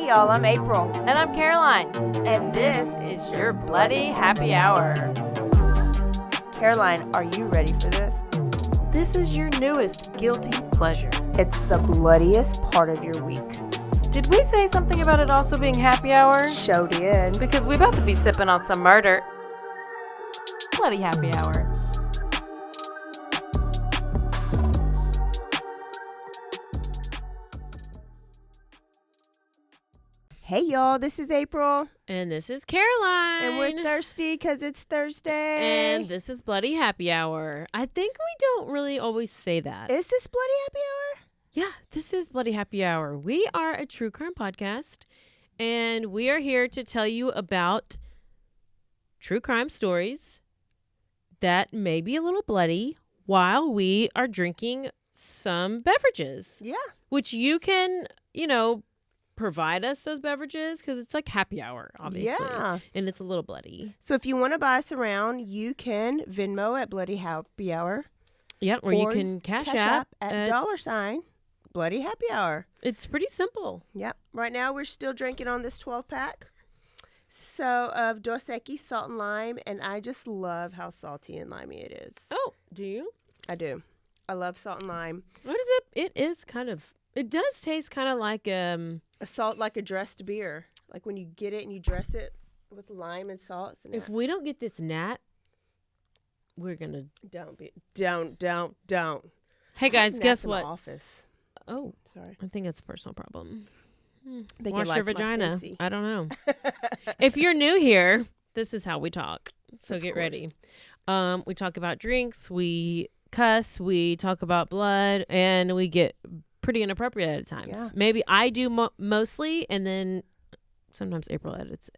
y'all, I'm April. And I'm Caroline. And this is your Bloody Happy Hour. Caroline, are you ready for this? This is your newest guilty pleasure. It's the bloodiest part of your week. Did we say something about it also being happy hour? Show did. Because we're about to be sipping on some murder. Bloody Happy Hour. Hey y'all, this is April. And this is Caroline. And we're thirsty because it's Thursday. And this is Bloody Happy Hour. I think we don't really always say that. Is this Bloody Happy Hour? Yeah, this is Bloody Happy Hour. We are a true crime podcast, and we are here to tell you about true crime stories that may be a little bloody while we are drinking some beverages. Yeah. Which you can, provide us those beverages because it's like happy hour, obviously. Yeah. And it's a little bloody. So if you want to buy us around, you can Venmo at Bloody Happy Hour. Yeah, or you can cash app at $ Bloody Happy Hour. It's pretty simple. Yep. Right now we're still drinking on this 12-pack. So of Dos Equis salt and lime, and I just love how salty and limey it is. Oh, do you? I do. I love salt and lime. What is it? It is kind of. It does taste kind of like a salt, like a dressed beer. Like when you get it and you dress it with lime and salt. If we don't get this nat, we're gonna don't. Hey guys, guess what? Office. Oh, sorry. I think that's a personal problem. Wash your vagina. I don't know. If you're new here, this is how we talk. So get ready. We talk about drinks. We cuss. We talk about blood, and we get pretty inappropriate at times. Yes. Maybe I do mostly, and then sometimes April edits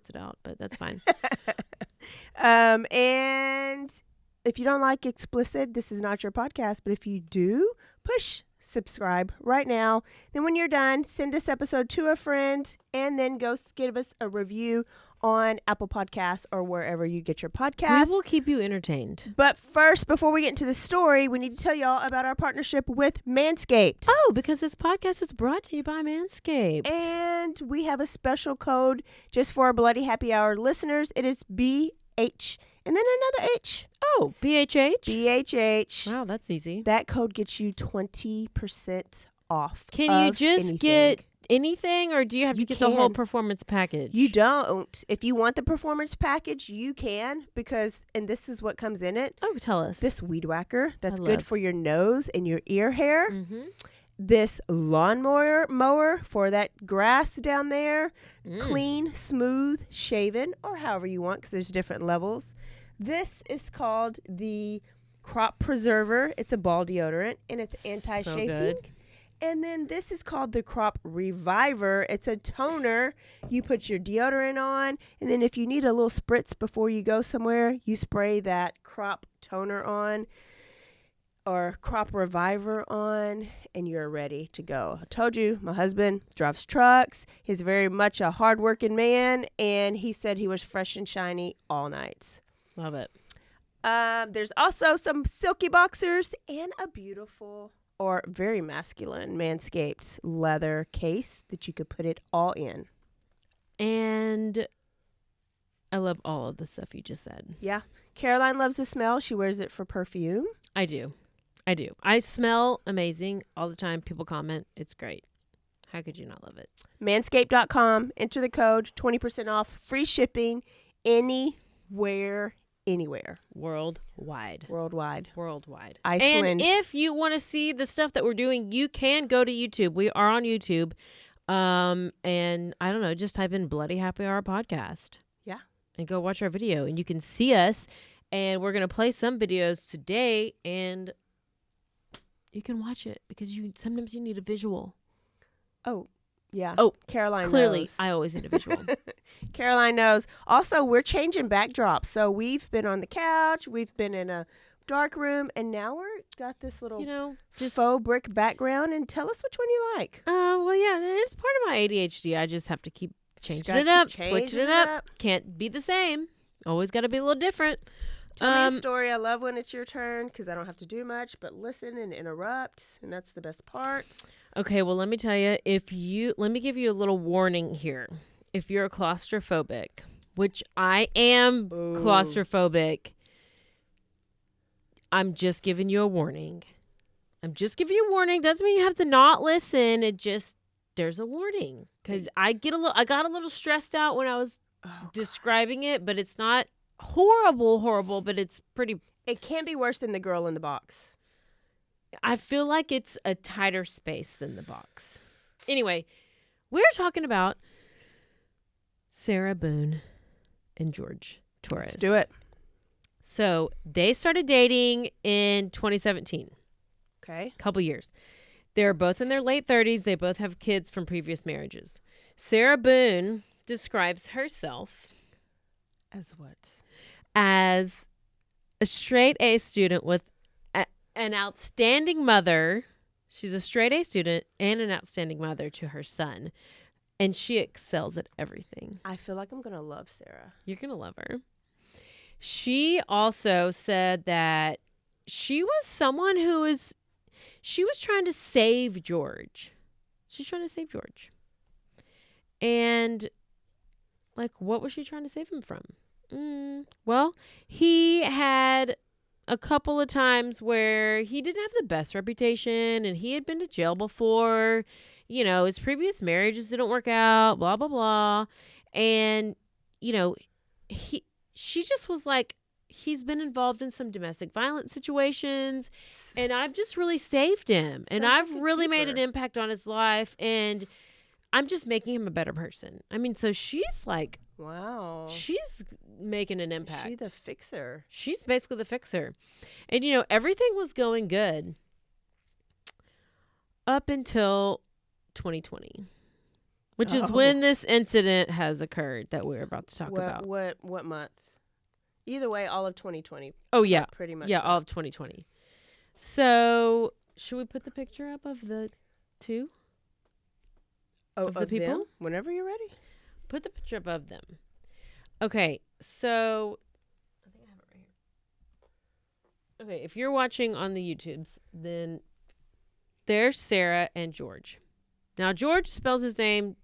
it out, but that's fine. And if you don't like explicit, this is not your podcast. But if you do, push subscribe right now. Then when you're done, send this episode to a friend, and then go give us a review on Apple Podcasts or wherever you get your podcasts. We will keep you entertained. But first, before we get into the story, we need to tell y'all about our partnership with Manscaped. Oh, because this podcast is brought to you by Manscaped. And we have a special code just for our Bloody Happy Hour listeners. It is BH and then another H. Oh, BHH? BHH. Wow, that's easy. That code gets you 20% off. Can you just get anything, or do you have to get the whole performance package? You don't. If you want the performance package, you can, and this is what comes in it. Oh, tell us. This weed whacker that's good for your nose and your ear hair. Mm-hmm. This lawnmower for that grass down there. Clean, smooth, shaven, or however you want, because there's different levels. This is called the Crop Preserver. It's a ball deodorant, and it's anti-chafing. So and then this is called the Crop Reviver. It's a toner. You put your deodorant on, and then if you need a little spritz before you go somewhere, you spray that crop toner on or Crop Reviver on, and you're ready to go. I told you, my husband drives trucks. He's very much a hardworking man, and he said he was fresh and shiny all night. Love it. There's also some silky boxers and a beautiful or very masculine Manscaped leather case that you could put it all in. And I love all of the stuff you just said. Yeah. Caroline loves the smell. She wears it for perfume. I do. I smell amazing all the time. People comment. It's great. How could you not love it? Manscaped.com. Enter the code. 20% off. Free shipping. Anywhere. Worldwide. Iceland. And if you want to see the stuff that we're doing, you can go to YouTube. We are on YouTube. And I don't know, just type in Bloody Happy Hour podcast. Yeah. And go watch our video, and you can see us. And we're going to play some videos today, and you can watch it because sometimes you need a visual. Oh, yeah. Oh, Caroline clearly, knows. I always need a visual. Caroline knows. Also, we're changing backdrops. So we've been on the couch. We've been in a dark room. And now we're got this little just faux brick background. And tell us which one you like. Well, yeah, it's part of my ADHD. I just have to keep changing it up, switching it up. Can't be the same. Always got to be a little different. Tell me a story. I love when it's your turn because I don't have to do much but listen and interrupt, and that's the best part. Okay, well, let me tell you, let me give you a little warning here. If you're claustrophobic, which I am claustrophobic, I'm just giving you a warning. Doesn't mean you have to not listen. There's a warning. Because I got a little stressed out when I was describing it, but it's not horrible, but it's pretty. It can be worse than the girl in the box. I feel like it's a tighter space than the box. Anyway, we're talking about Sarah Boone and George Torres. Let's do it. So they started dating in 2017. Okay. A couple years. They're both in their late 30s. They both have kids from previous marriages. Sarah Boone describes herself as what? As a straight A student with an outstanding mother. She's a straight A student and an outstanding mother to her son. And she excels at everything. I feel like I'm going to love Sarah. You're going to love her. She also said that she was someone she was trying to save George. She's trying to save George. And, like, what was she trying to save him from? Well, he had a couple of times where he didn't have the best reputation and he had been to jail before. You know, his previous marriages didn't work out, blah, blah, blah. And, you know, she just was like, he's been involved in some domestic violence situations and I've just really saved him. And I've really made an impact on his life and I'm just making him a better person. I mean, so she's like, wow, she's making an impact. She's the fixer. She's basically the fixer. And, you know, everything was going good up until 2020, which is when this incident has occurred that we're about to talk about. What month? Either way, all of 2020. Oh, yeah. Pretty much. Yeah, all of 2020. So, should we put the picture up of the two? Oh, of the people? Them? Whenever you're ready. Put the picture up of them. Okay, so I think I have it right here. Okay, if you're watching on the YouTubes, then there's Sarah and George. Now, George spells his name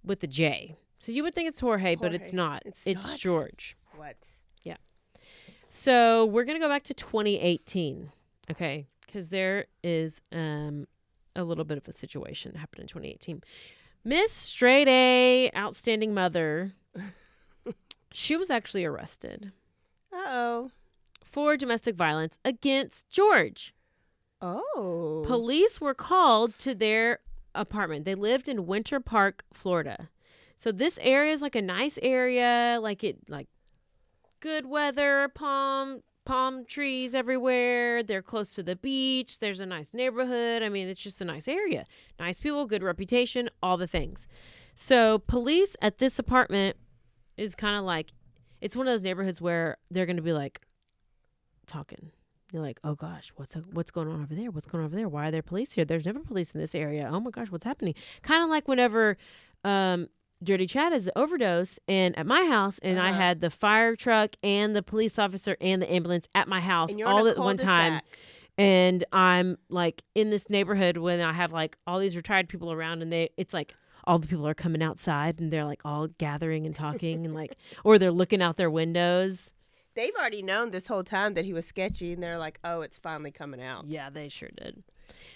with a J. So you would think it's Jorge, but it's not. It's George. What? Yeah. So we're going to go back to 2018, okay? Because there is a little bit of a situation that happened in 2018. Miss Straight A, outstanding mother, she was actually arrested. Uh-oh. For domestic violence against George. Oh. Police were called to their apartment. They lived in Winter Park, Florida. So this area is like a nice area, like good weather, palm trees everywhere. They're close to the beach. There's a nice neighborhood. I mean, it's just a nice area. Nice people, good reputation, all the things. So police at this apartment is kind of like, it's one of those neighborhoods where they're going to be like talking. You're like, oh gosh, what's going on over there? What's going on over there? Why are there police here? There's never police in this area. Oh my gosh, what's happening? Kind of like whenever Dirty Chad has an overdose and at my house, and I had the fire truck and the police officer and the ambulance at my house all at one time. And I'm like in this neighborhood when I have like all these retired people around, and it's like all the people are coming outside and they're like all gathering and talking and like, or they're looking out their windows. They've already known this whole time that he was sketchy, and they're like, oh, it's finally coming out. Yeah, they sure did.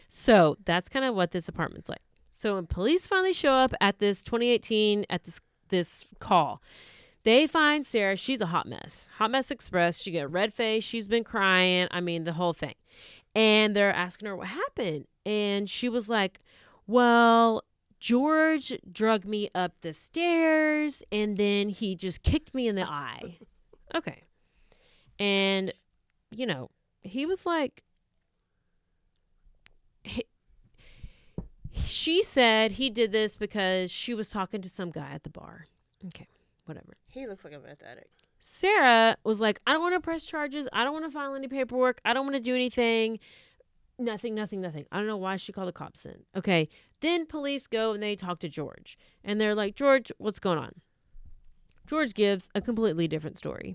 So that's kind of what this apartment's like. So when police finally show up at this 2018, at this call, they find Sarah. She's a hot mess. Hot mess express. She got a red face. She's been crying. I mean, the whole thing. And they're asking her what happened. And she was like, well, George drug me up the stairs, and then he just kicked me in the eye. Okay. And, you know, he was like, she said he did this because she was talking to some guy at the bar. Okay, whatever. He looks like a meth addict. Sarah was like, I don't want to press charges. I don't want to file any paperwork. I don't want to do anything. Nothing. I don't know why she called the cops in. Okay, then police go and they talk to George. And they're like, George, what's going on? George gives a completely different story.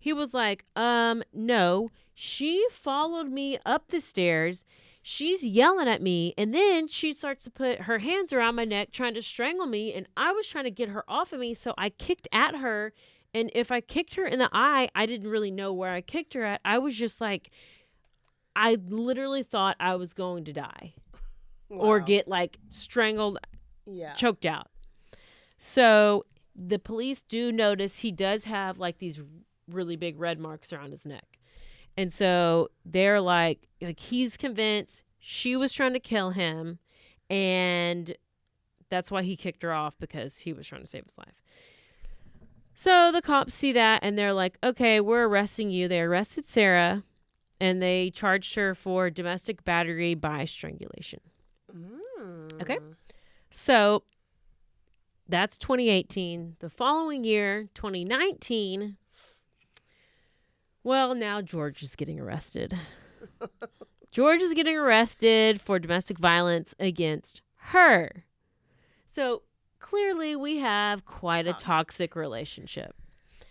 He was like, no, she followed me up the stairs. She's yelling at me. And then she starts to put her hands around my neck, trying to strangle me. And I was trying to get her off of me. So I kicked at her. And if I kicked her in the eye, I didn't really know where I kicked her at. I was just like, I literally thought I was going to die. Wow. Or get like strangled, Yeah. choked out. So the police do notice he does have like these really big red marks around his neck. And so they're like he's convinced she was trying to kill him. And that's why he kicked her off, because he was trying to save his life. So the cops see that and they're like, okay, we're arresting you. They arrested Sarah and they charged her for domestic battery by strangulation. Okay. So that's 2018. The following year, 2019, well, now George is getting arrested. George is getting arrested for domestic violence against her. So clearly we have quite a toxic relationship.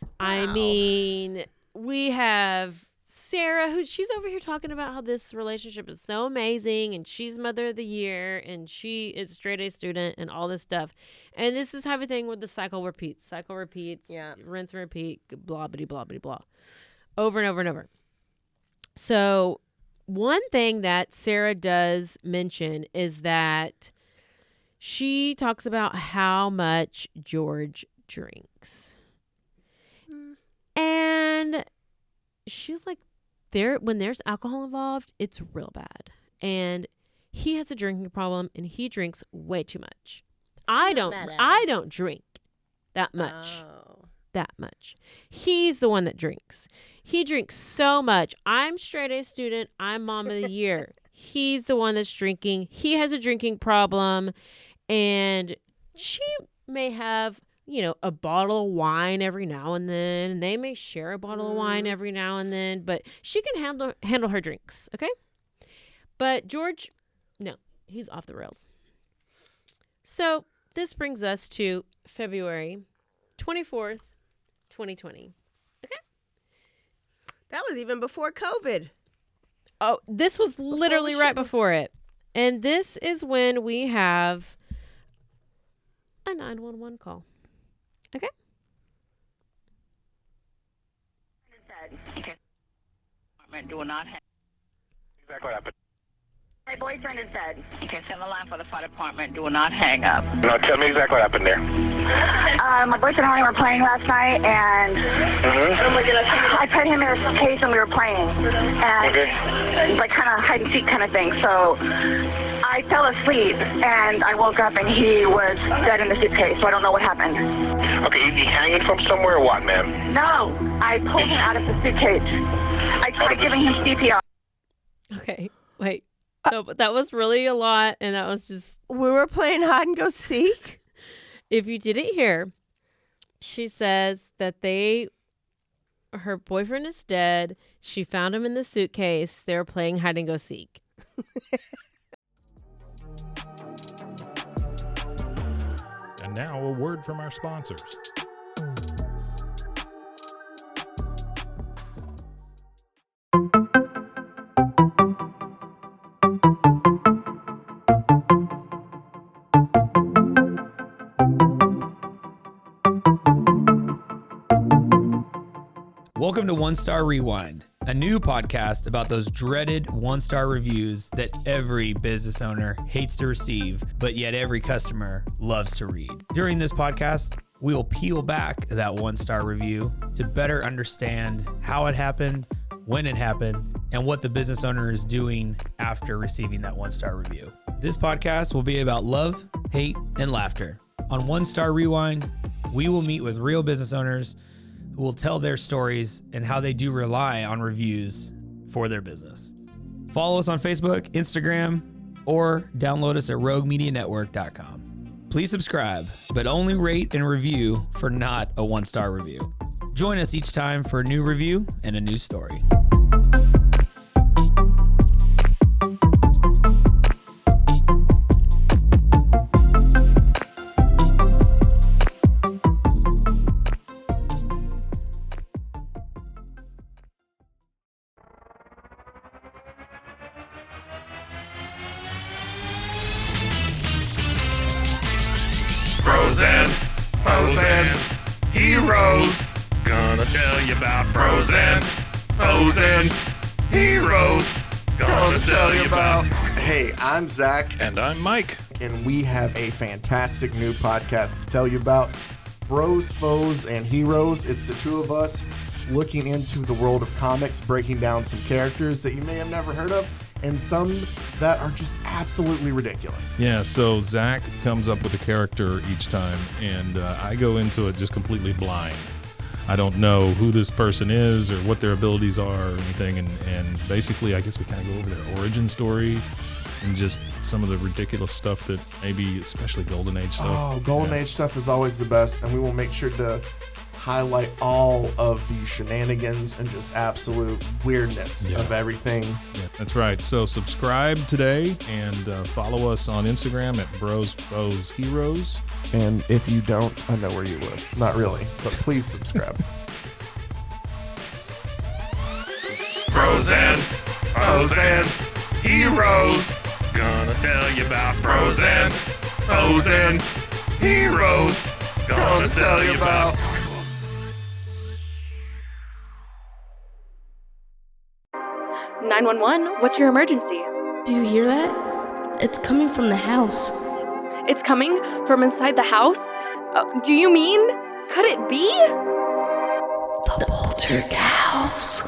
Wow. I mean, we have Sarah, she's over here talking about how this relationship is so amazing and she's mother of the year and she is a straight A student and all this stuff. And this is everything with the cycle repeats, yeah. Rinse and repeat, blah, blah, blah, blah, blah, over and over and over. So one thing that Sarah does mention is that she talks about how much George drinks. And she's like, when there's alcohol involved, it's real bad. And he has a drinking problem and he drinks way too much. I don't drink that much. Oh. That much. He's the one that drinks. He drinks so much. I'm straight A student. I'm mom of the year. He's the one that's drinking. He has a drinking problem. And she may have, a bottle of wine every now and then. And they may share a bottle of wine every now and then. But she can handle her drinks, okay? But George, no, he's off the rails. So this brings us to February 24th, 2020. Okay? That was even before COVID. Oh, this was literally right before it. And this is when we have a 911 call. Okay? Do not have. Exactly what happened. My boyfriend is dead. Okay, send the line for the fire department. Do not hang up. No, tell me exactly what happened there. My boyfriend and I were playing last night, and I put him in a suitcase and we were playing. And like kind of hide and seek kind of thing. So I fell asleep and I woke up and he was dead in the suitcase. So I don't know what happened. Okay, is he hanging from somewhere or what, ma'am? No, I pulled him out of the suitcase. I tried giving him CPR. Okay, wait. So that was really a lot, and that was just... We were playing hide and go seek? If you didn't hear, she says that her boyfriend is dead. She found him in the suitcase. They were playing hide and go seek. And now a word from our sponsors. Welcome to One Star Rewind, a new podcast about those dreaded one-star reviews that every business owner hates to receive, but yet every customer loves to read. During this podcast, we will peel back that one-star review to better understand how it happened, when it happened, and what the business owner is doing after receiving that one-star review. This podcast will be about love, hate, and laughter. On One Star Rewind, we will meet with real business owners who will tell their stories and how they do rely on reviews for their business. Follow us on Facebook, Instagram, or download us at roguemedianetwork.com. Please subscribe, but only rate and review for not a one-star review. Join us each time for a new review and a new story. Frozen, heroes. Gonna tell you about Frozen heroes. Gonna tell you about. Hey, I'm Zach. And I'm Mike. And we have a fantastic new podcast to tell you about. Bros, Foes, and Heroes. It's the two of us looking into the world of comics, breaking down some characters that you may have never heard of, and some that are just absolutely ridiculous. Yeah, so Zach comes up with a character each time, and I go into it just completely blind. I don't know who this person is or what their abilities are or anything, and basically I guess we kind of go over their origin story and just some of the ridiculous stuff that maybe, especially Golden Age stuff. Oh, Golden Age stuff is always the best, and we will make sure to highlight all of the shenanigans and just absolute weirdness of everything. Yeah, that's right. So subscribe today and follow us on Instagram at Bros, Foes, Heroes. And if you don't, I know where you live. Not really, but please subscribe. Frozen, heroes. Gonna tell you about Frozen heroes. Gonna tell you about. 911, what's your emergency? Do you hear that? It's coming from the house. It's coming from inside the house? Do you mean? Could it be? The Poltergeist.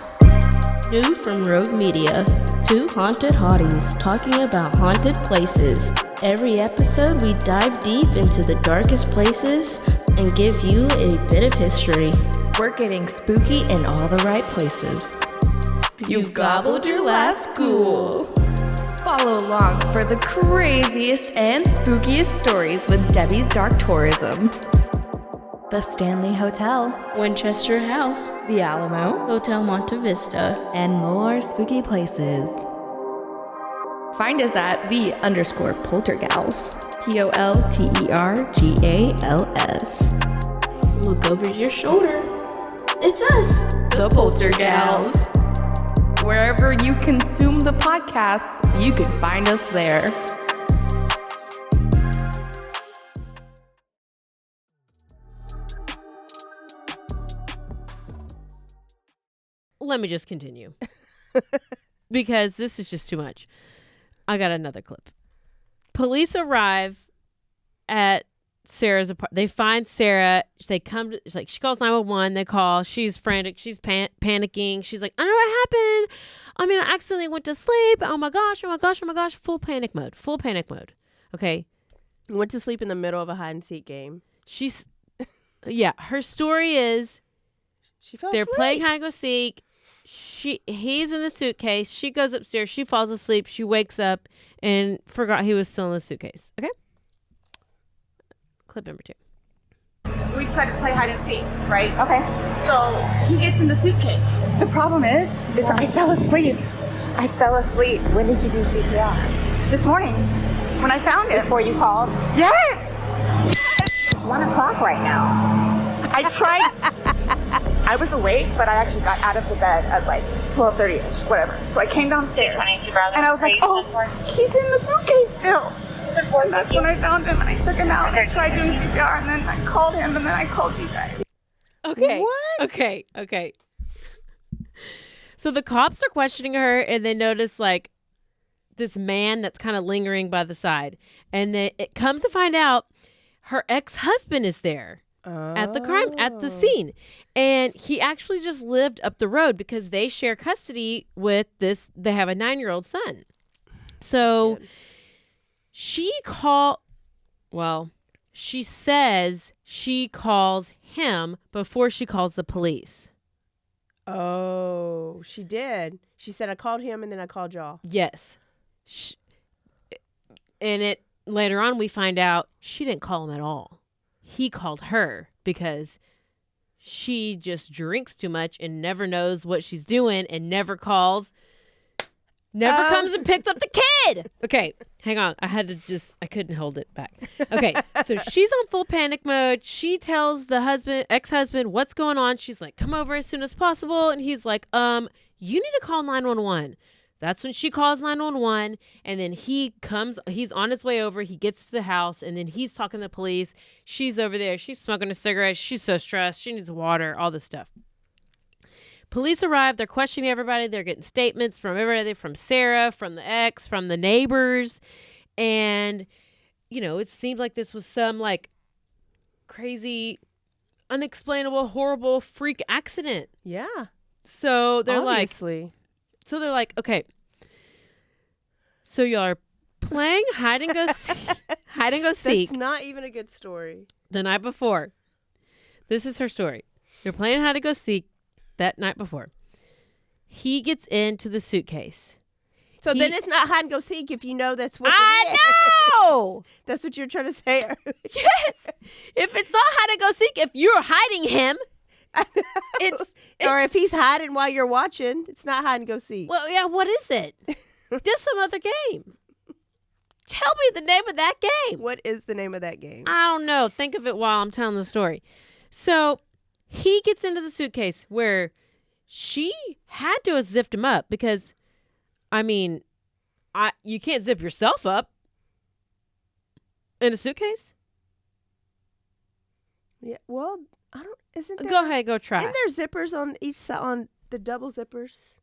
New from Rogue Media. Two haunted hotties talking about haunted places. Every episode we dive deep into the darkest places and give you a bit of history. We're getting spooky in all the right places. You've gobbled your last ghoul. Follow along for the craziest and spookiest stories with Debbie's Dark Tourism. The Stanley Hotel, Winchester House, The Alamo, Hotel Monte Vista, and more spooky places. Find us at _Poltergals. POLTERGALS. Look over your shoulder. It's us, The Poltergals. Wherever you consume the podcast, you can find us there. Let me just continue. Because this is just too much. I got another clip. Police arrive at Sarah's apartment. They find Sarah. They come to, she calls 911. They call. She's frantic. She's panicking. She's like, I don't know what happened. I mean, I accidentally went to sleep. Oh my gosh. Full panic mode. Okay. Went to sleep in the middle of a hide and seek game. Her story is she fell they're asleep. playing hide and go seek. He's in the suitcase. She goes upstairs. She falls asleep. She wakes up and forgot he was still in the suitcase. Okay. Clip number 2. We decided to play hide and seek, right? Okay. So he gets in the suitcase. The problem is I fell asleep. When did you do CPR? This morning, when I found it. Before you called? Yes! 1 o'clock right now. I tried. I was awake, but I actually got out of the bed at like 12:30ish, whatever. So I came downstairs, and I was like, oh, he's in the suitcase still. And that's when I found him, and I took him out, and I tried doing CPR, and then I called him, and then I called you guys. Okay. What? Okay. So the cops are questioning her, and they notice like this man that's kind of lingering by the side, and they come to find out her ex-husband is there at the scene, and he actually just lived up the road because they share custody with this. They have a 9-year-old son. So. She says she calls him before she calls the police. Oh, she did. She said, I called him and then I called y'all. Yes. Later on, we find out she didn't call him at all. He called her because she just drinks too much and never knows what she's doing and never calls. Never comes and picks up the kid. Okay, hang on. I couldn't hold it back. Okay, so she's on full panic mode. She tells the ex-husband, what's going on. She's like, come over as soon as possible. And he's like, you need to call 911. That's when she calls 911, and then he's on his way over. He gets to the house, and then he's talking to the police. She's over there. She's smoking a cigarette. She's so stressed. She needs water, all this stuff. Police arrive. They're questioning everybody. They're getting statements from everybody, from Sarah, from the ex, from the neighbors. And, it seemed like this was some, like, crazy, unexplainable, horrible freak accident. Yeah. So they're Obviously. like, okay. So y'all are playing hide and go seek. That's not even a good story. The night before. This is her story. You're playing hide and go seek that night before. He gets into the suitcase. So then it's not hide and go seek if you know that's what I it is. know. That's what you're trying to say. Yes. If it's not hide and go seek, if you're hiding him, it's or if he's hiding while you're watching, it's not hide and go seek. Well, yeah, what is it? Just some other game. Tell me the name of that game. What is the name of that game? I don't know. Think of it while I'm telling the story. So he gets into the suitcase where she had to have zipped him up because, you can't zip yourself up in a suitcase. Yeah. Well, isn't there? Go ahead, go try. Isn't there zippers on each side, on the double zippers?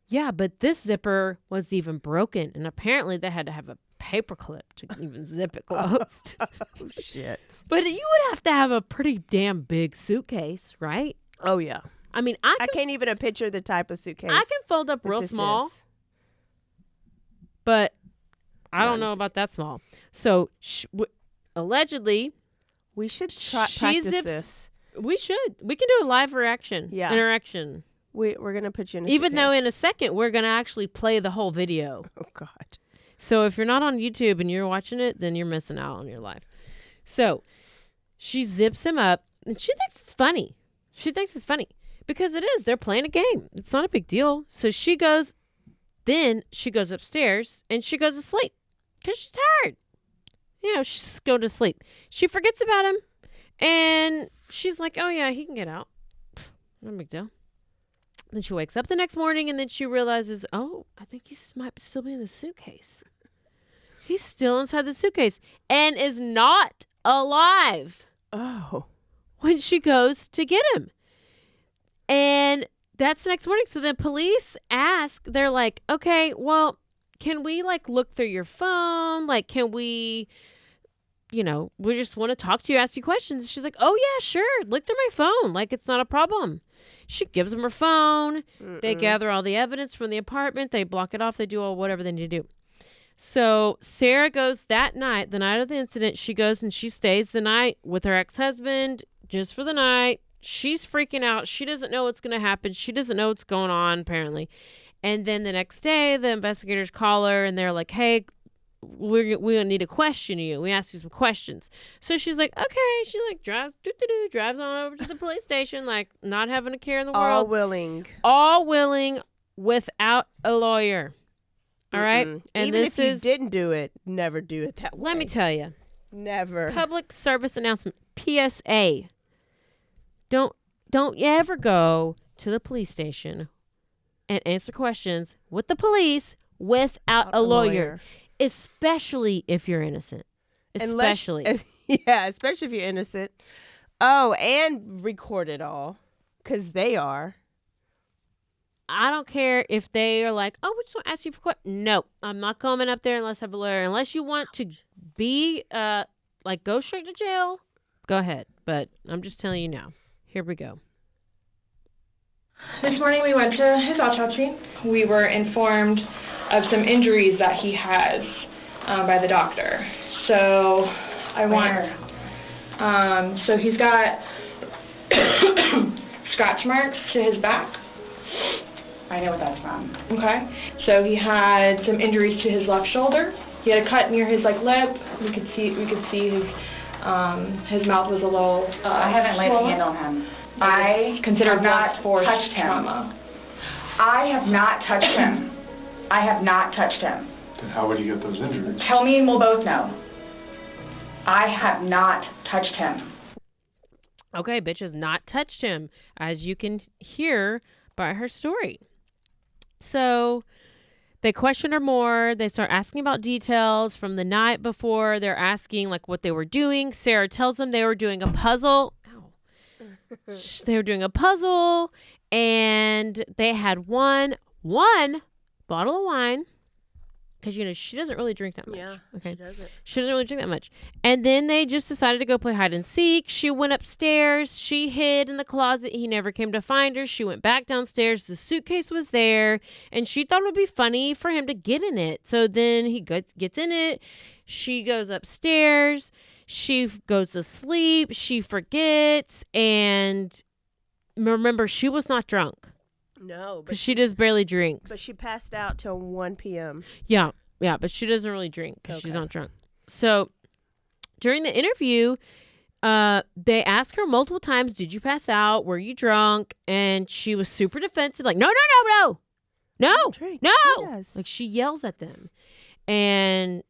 Yeah, but this zipper was even broken, and apparently they had to have a paper clip to even zip it closed. Oh, shit. But you would have to have a pretty damn big suitcase, right? Oh, yeah. I can't even picture the type of suitcase. I can fold up real small, but I don't know about that small. So, allegedly, we should practice this. We should. We can do a live reaction. Yeah. Interaction. We're going to put you in a Even suitcase. though in a second, we're going to actually play the whole video. Oh, God. So if you're not on YouTube and you're watching it, then you're missing out on your life. So she zips him up, and she thinks it's funny. Because it is. They're playing a game. It's not a big deal. So she goes upstairs, and she goes to sleep because she's tired. She's going to sleep. She forgets about him, and she's like, oh, yeah, he can get out. No big deal. Then she wakes up the next morning, and then she realizes, oh, I think he might still be in the suitcase. He's still inside the suitcase and is not alive. Oh. When she goes to get him. And that's the next morning. So then police ask, they're like, okay, well, can we look through your phone? Can we, we just want to talk to you, ask you questions. She's like, oh, yeah, sure. Look through my phone. It's not a problem. She gives them her phone. They gather all the evidence from the apartment. They block it off. They do whatever they need to do. So Sarah goes that night, the night of the incident. She goes and she stays the night with her ex-husband just for the night. She's freaking out. She doesn't know what's going to happen. She doesn't know what's going on, apparently. And then the next day, the investigators call her and they're like, hey, we need to question you. We ask you some questions. So she's like, okay. She drives on over to the police station, not having a care in the world. All willing without a lawyer. All right. And even if you didn't do it, never do it that way. Let me tell you. Never. Public service announcement. PSA. Don't you ever go to the police station and answer questions with the police without a lawyer. Especially if you're innocent. Especially if you're innocent. Oh, and record it all. Because they are. I don't care if they are like, oh, we just want to ask you for questions. No, I'm not coming up there unless I have a lawyer. Unless you want to be, go straight to jail, go ahead. But I'm just telling you now. Here we go. This morning we went to his autopsy. We were informed of some injuries that he has by the doctor. So so he's got scratch marks to his back. I know what that's from. Okay. So he had some injuries to his left shoulder. He had a cut near his lip. We could see his mouth was a little. I haven't laid a hand on him. I considered not touched him. Trauma. I have not touched him. I have not touched him. Then how would you get those injuries? Tell me and we'll both know. I have not touched him. Okay, bitch has not touched him, as you can hear by her story. So they question her more. They start asking about details from the night before. They're asking like what they were doing. Sarah tells them they were doing a puzzle. Ow. They were doing a puzzle, and they had one bottle of wine. Because, she doesn't really drink that much. Yeah, okay. she doesn't. She doesn't really drink that much. And then they just decided to go play hide and seek. She went upstairs. She hid in the closet. He never came to find her. She went back downstairs. The suitcase was there. And she thought it would be funny for him to get in it. So then he gets in it. She goes upstairs. She goes to sleep. She forgets. And remember, she was not drunk. No, because she just barely drinks. But she passed out till 1 p.m. Yeah, but she doesn't really drink because she's not drunk. So during the interview, they asked her multiple times, "Did you pass out? Were you drunk?" And she was super defensive, like, "No, like she yells at them, and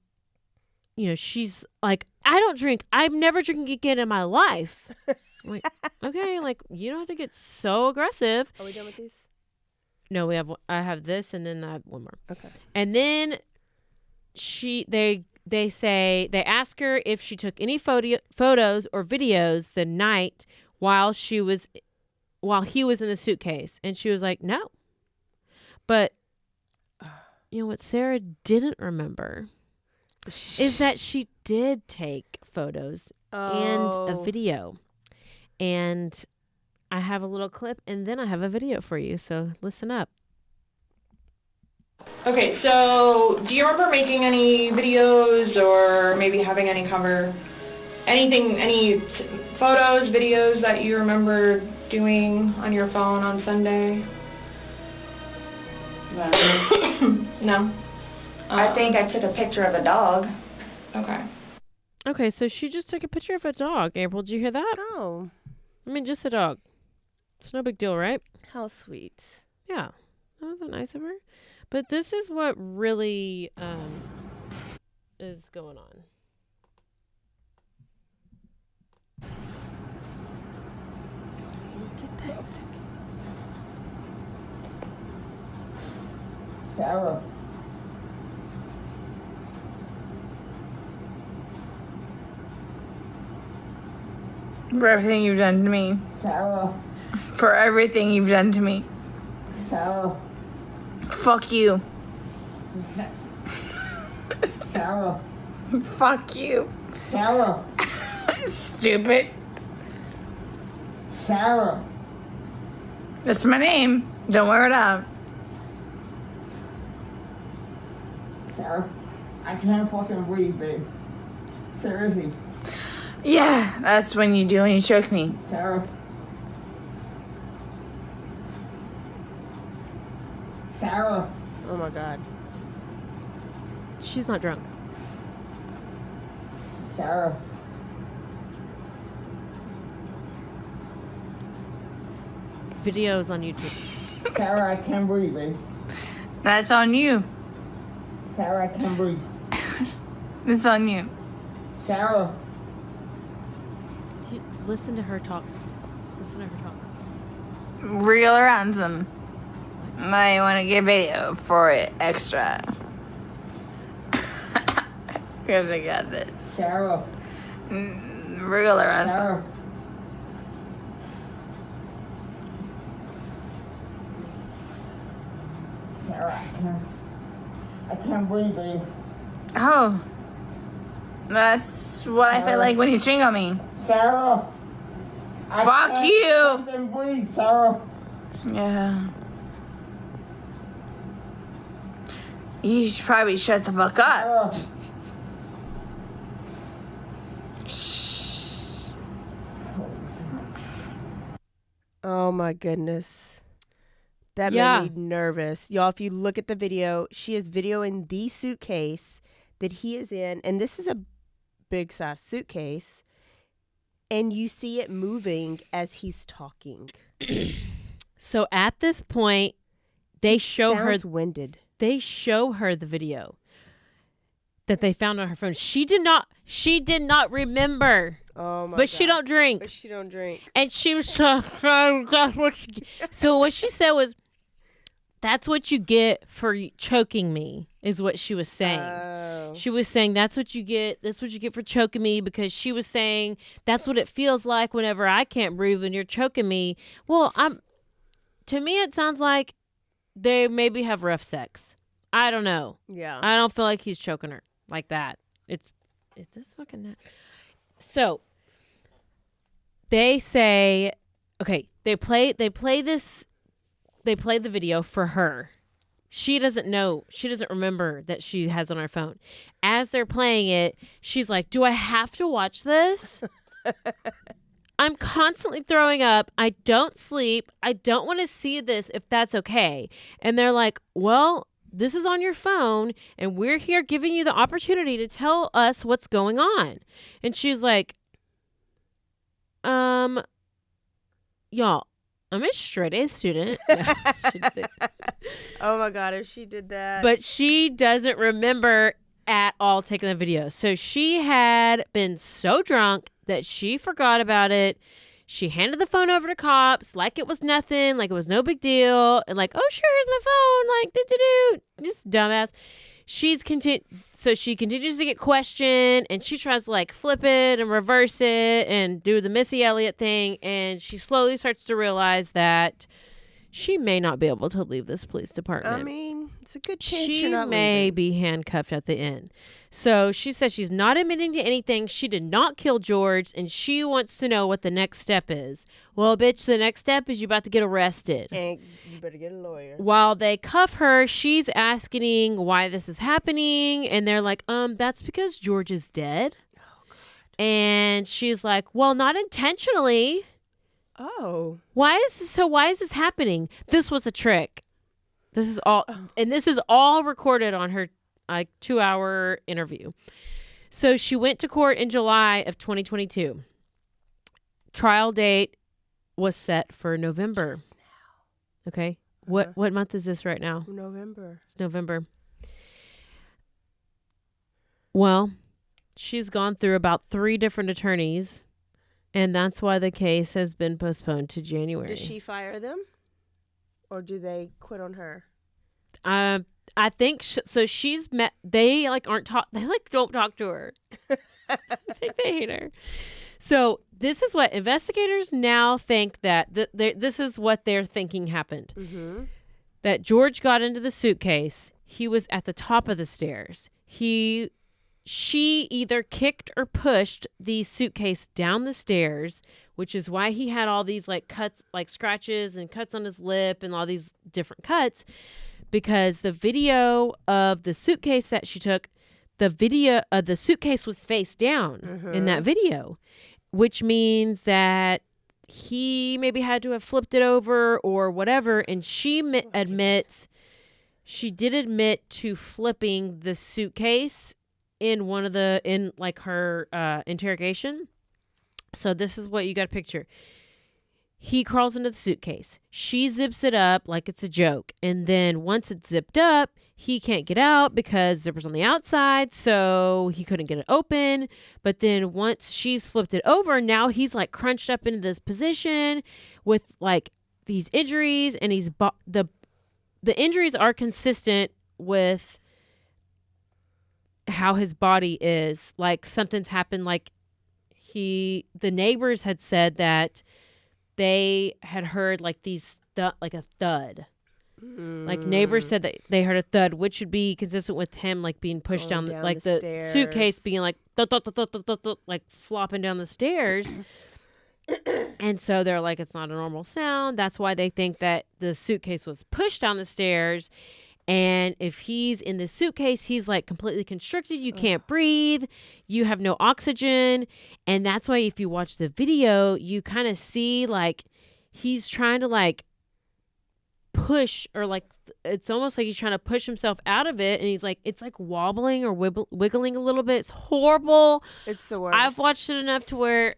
she's like, "I don't drink. I've never drinking again in my life." I'm like, okay, like you don't have to get so aggressive. Are we done with these? No, I have this, and then I have one more. Okay. And then they ask her if she took any photos or videos the night while he was in the suitcase, and she was like, no. But what Sarah didn't remember is that she did take photos and a video, and I have a little clip, and then I have a video for you, so listen up. Okay, so do you remember making any videos or maybe having any photos, videos that you remember doing on your phone on Sunday? No. I think I took a picture of a dog. Okay, so she just took a picture of a dog. April, did you hear that? Oh. I mean, just a dog. It's no big deal, right? How sweet. Yeah. That wasn't nice of her. But this is what really is going on. Look at that suitcase. Sarah. For everything you've done to me. Sarah. For everything you've done to me. Sarah. Fuck you. Sarah. Fuck you. Sarah. Stupid. Sarah. That's my name. Don't wear it out. Sarah. I can't fucking breathe, babe. Seriously. Yeah, that's when you do when you choke me. Sarah. Sarah. Oh my God. She's not drunk. Sarah. Videos on YouTube. Sarah, I can't breathe, babe. That's on you. Sarah, I can't breathe. It's on you. Sarah. Listen to her talk. Real or ransom. I want to get video for it extra. Because I got this. Sarah. Real or ransom. Sarah. Sarah, I can't breathe, babe. Oh. That's what I feel like when you ching on me. Sarah. Fuck you. I can't breathe, Sarah. Yeah. You should probably shut the fuck up. Sarah. Shh. Oh my goodness. That Yeah. made me nervous. Y'all, if you look at the video, she is videoing the suitcase that he is in. And this is a big size suitcase. And you see it moving as he's talking. So at this point, they show her. Sounds winded. They show her the video that they found on her phone. She did not remember. Oh my But God. she don't drink. But she don't drink. And she was so what she said was, That's what you get for choking me, is what she was saying. Oh. She was saying that's what you get. That's what you get for choking me, because she was saying that's what it feels like whenever I can't breathe when you're choking me. Well, to me it sounds like they maybe have rough sex. I don't know. Yeah. I don't feel like he's choking her like that. It's this fucking. So they say, okay, they play the video for her. She doesn't know. She doesn't remember that she has on her phone. As they're playing it, she's like, do I have to watch this? I'm constantly throwing up. I don't sleep. I don't want to see this if that's okay. And they're like, well, this is on your phone and we're here giving you the opportunity to tell us what's going on. And she's like, y'all, I'm a straight A student. No, I shouldn't say that. Oh my God, if she did that. But she doesn't remember at all taking the video. So she had been so drunk that she forgot about it. She handed the phone over to cops like it was nothing, like it was no big deal. And like, oh, sure, here's my phone. Like, do. Just dumbass. So she continues to get questioned, and she tries to like flip it and reverse it and do the Missy Elliott thing. And she slowly starts to realize that she may not be able to leave this police department. I mean, it's a good chance She you're not may leaving. be handcuffed at the end. So she says she's not admitting to anything. She did not kill George, and she wants to know what the next step is. Well, bitch, the next step is you're about to get arrested. And you better get a lawyer. While they cuff her, she's asking why this is happening, and they're like, that's because George is dead. Oh, God. And she's like, well, not intentionally. Oh. Why is this happening? This was a trick. This is all, and this is all recorded on her 2-hour interview. So she went to court in July of 2022. Trial date was set for November. Okay. What month is this right now? November. It's November. Well, she's gone through about 3 different attorneys, and that's why the case has been postponed to January. Does she fire them? Or do they quit on her? I think so. She's met. They like aren't talk. They like don't talk to her. I think they hate her. So this is what investigators now think that this is what they're thinking happened. Mm-hmm. That George got into the suitcase. He was at the top of the stairs. She either kicked or pushed the suitcase down the stairs, which is why he had all these like cuts, like scratches and cuts on his lip and all these different cuts. Because the video of the suitcase that she took, the video of the suitcase was face down in that video, which means that he maybe had to have flipped it over or whatever. And she admits, she did admit to flipping the suitcase in her interrogation. So this is what you got to picture. He crawls into the suitcase. She zips it up like it's a joke. And then once it's zipped up, he can't get out because zipper's on the outside, so he couldn't get it open. But then once she's flipped it over, now he's like crunched up into this position with like these injuries, and the injuries are consistent with how his body is. Like something's happened. Like the neighbors had said that they had heard like like a thud. Like neighbors said that they heard a thud, which would be consistent with him like being pushed down like the suitcase being like like flopping down the stairs. And so they're like, it's not a normal sound. That's why they think that the suitcase was pushed down the stairs. And if he's in the suitcase, he's like completely constricted. You can't breathe. You have no oxygen. And that's why if you watch the video, you kind of see like he's trying to like push, or like it's almost like he's trying to push himself out of it. And he's like, it's like wobbling or wiggling a little bit. It's horrible. It's the worst. I've watched it enough to where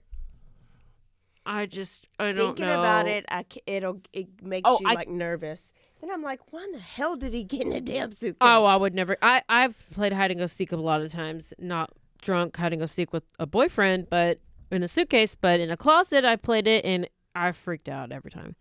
I don't know. Thinking about it, it makes you like nervous. Then I'm like, why in the hell did he get in a damn suitcase? Oh, I would never. I've played hide and go seek a lot of times. Not drunk hide and go seek with a boyfriend, but in a suitcase. But in a closet, I played it and I freaked out every time.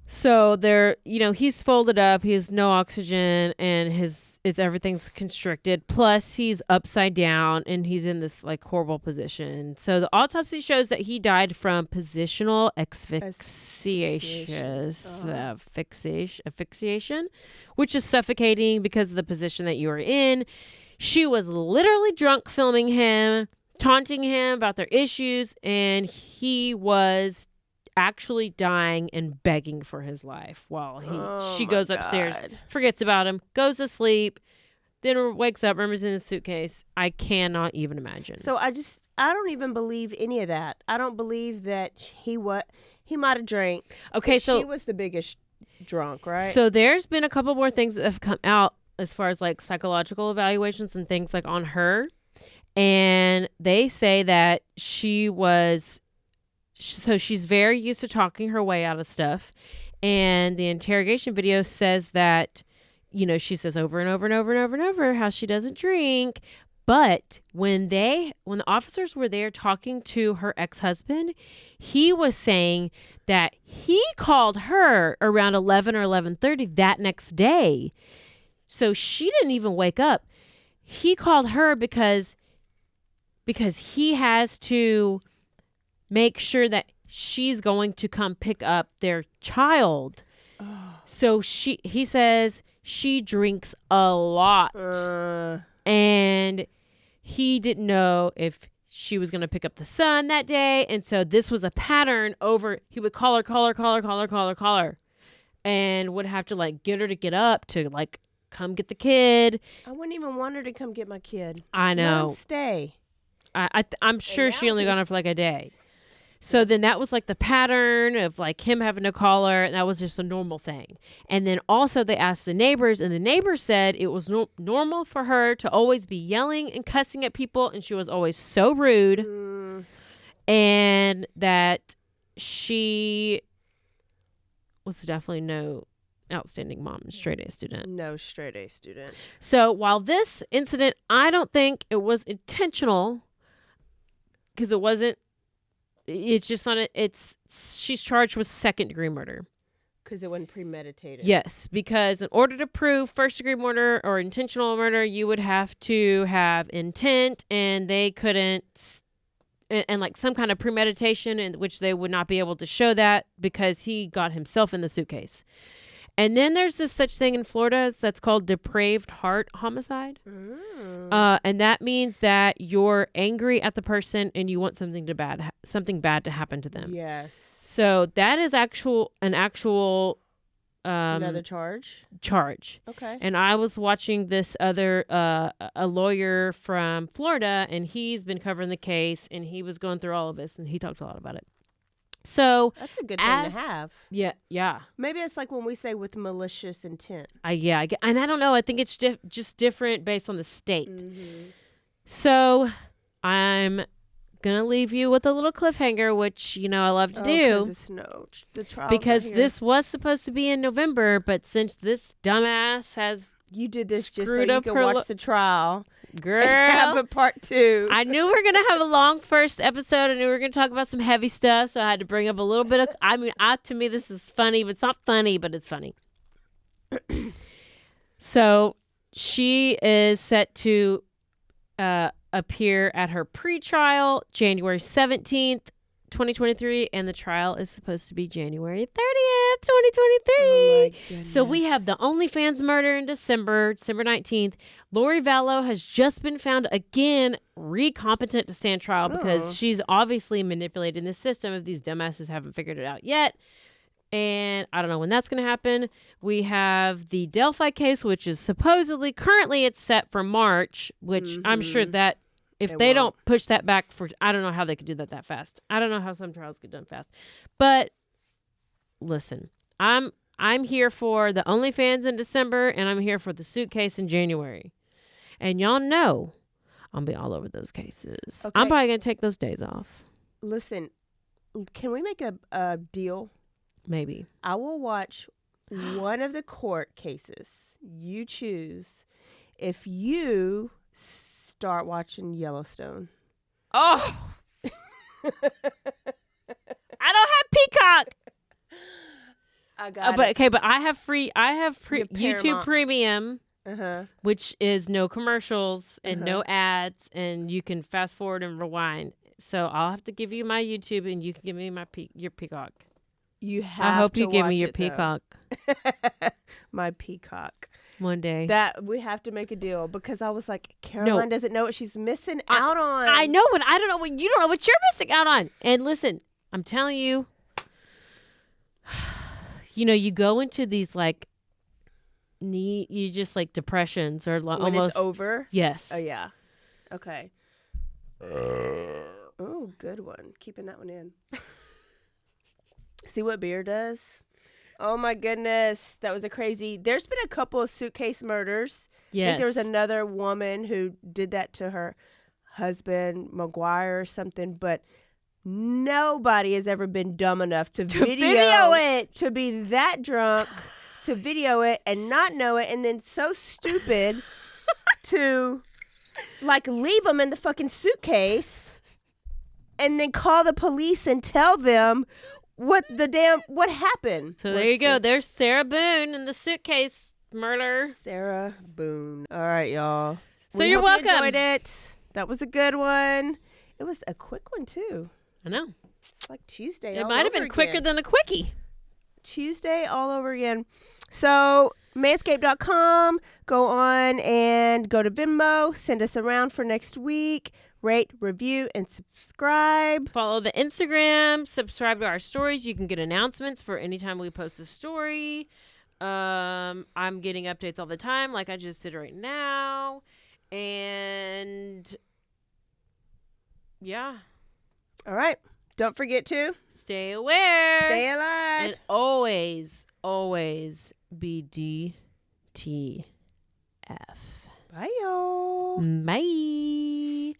So they're, he's folded up. He has no oxygen, and everything's constricted. Plus, he's upside down, and he's in this like horrible position. So the autopsy shows that he died from positional asphyxiation, which is suffocating because of the position that you are in. She was literally drunk, filming him, taunting him about their issues, and he was actually dying and begging for his life while she goes upstairs, forgets about him, goes to sleep, then wakes up, remembers in the suitcase. I cannot even imagine. So I don't even believe any of that. I don't believe that he might have drank. Okay, so she was the biggest drunk, right? So there's been a couple more things that have come out as far as like psychological evaluations and things like on her, and they say that she's very used to talking her way out of stuff. And the interrogation video says that, she says over and over and over and over and over how she doesn't drink. But when the officers were there talking to her ex-husband, he was saying that he called her around 11 or 11:30 that next day. So she didn't even wake up. He called her because he has to make sure that she's going to come pick up their child. So he says she drinks a lot. And he didn't know if she was going to pick up the son that day. And so this was a pattern over. He would call her, and would have to like get her to get up to like come get the kid. I wouldn't even want her to come get my kid. I know. Let him stay. I'm sure she only got her for like a day. So then that was like the pattern of like him having to call her, and that was just a normal thing. And then also they asked the neighbors, and the neighbors said it was normal for her to always be yelling and cussing at people, and she was always so rude, and that she was definitely no outstanding mom, straight A student. No straight A student. So while this incident, I don't think it was intentional, because it wasn't. It's just not. She's charged with second-degree murder. Because it wasn't premeditated. Yes, because in order to prove first-degree murder or intentional murder, you would have to have intent, and they couldn't, and like some kind of premeditation, in which they would not be able to show that because he got himself in the suitcase. And then there's this such thing in Florida that's called depraved heart homicide. And that means that you're angry at the person and you want something bad to happen to them. Yes. So that is an actual another charge. Okay. And I was watching this other a lawyer from Florida, and he's been covering the case, and he was going through all of this, and he talked a lot about it. So that's a good thing to have. Yeah. Maybe it's like when we say with malicious intent. And I don't know. I think it's just different based on the state. So I'm gonna leave you with a little cliffhanger, which I love to do. The trial's because not here. this was supposed to be in November, but since this dumbass has you did this just so you can watch the trial. Girl, have a part 2. I knew we were going to have a long first episode. I knew we were going to talk about some heavy stuff, so I had to bring up a little bit of... to me, this is funny, but it's not funny, but it's funny. So, she is set to appear at her pre-trial January 17th, 2023, and the trial is supposed to be January 30th, 2023. Oh my goodness. So we have the OnlyFans murder in December 19th. Lori Vallow has just been found again recompetent to stand trial because she's obviously manipulating the system if these dumbasses haven't figured it out yet. And I don't know when that's going to happen. We have the Delphi case, which is currently it's set for March, which I'm sure that if they don't push that back I don't know how they could do that fast. I don't know how some trials get done fast. But listen, I'm here for the OnlyFans in December, and I'm here for the Suitcase in January. And y'all know I'll be all over those cases. Okay. I'm probably going to take those days off. Listen, can we make a deal? Maybe. I will watch one of the court cases. You choose. If you start watching Yellowstone. Oh! I don't have Peacock. I got but it. okay, but I have Your YouTube Paramount. Premium, Uh-huh. which is no commercials and no ads, and you can fast forward and rewind. So I'll have to give you my YouTube, and you can give me your Peacock. You have I hope to you give me watch your it, though. Peacock My Peacock. one day. That we have to make a deal because I was like, Caroline doesn't know what she's missing out on. I know, but I don't know what you don't know what you're missing out on. And listen, I'm telling you, you go into these like you just like depressions or when almost it's over. Yes. Oh yeah. Okay. Oh, good one. Keeping that one in. See what beer does? Oh my goodness, that was a crazy. There's been a couple of suitcase murders. Yes. I think there was another woman who did that to her husband, McGuire or something, but nobody has ever been dumb enough to video it. to be that drunk to video it and not know it, and then so stupid to like leave them in the fucking suitcase and then call the police and tell them what happened. So there you go. There's Sarah Boone in the suitcase murder. Sarah Boone. All right, y'all. So We you're hope you welcome. enjoyed it. That was a good one. It was a quick one too. I know. It's like Tuesday. It might have been quicker than a quickie. Tuesday all over again. So manscaped.com. Go on and go to Venmo. Send us around for next week. Rate, review, and subscribe. Follow the Instagram. Subscribe to our stories. You can get announcements for anytime we post a story. I'm getting updates all the time, like I just did right now. And yeah. All right. Don't forget to stay aware. Stay alive. And always, always be DTF. Bye, y'all. Bye.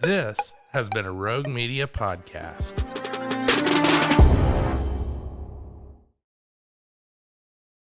This has been a Rogue Media podcast.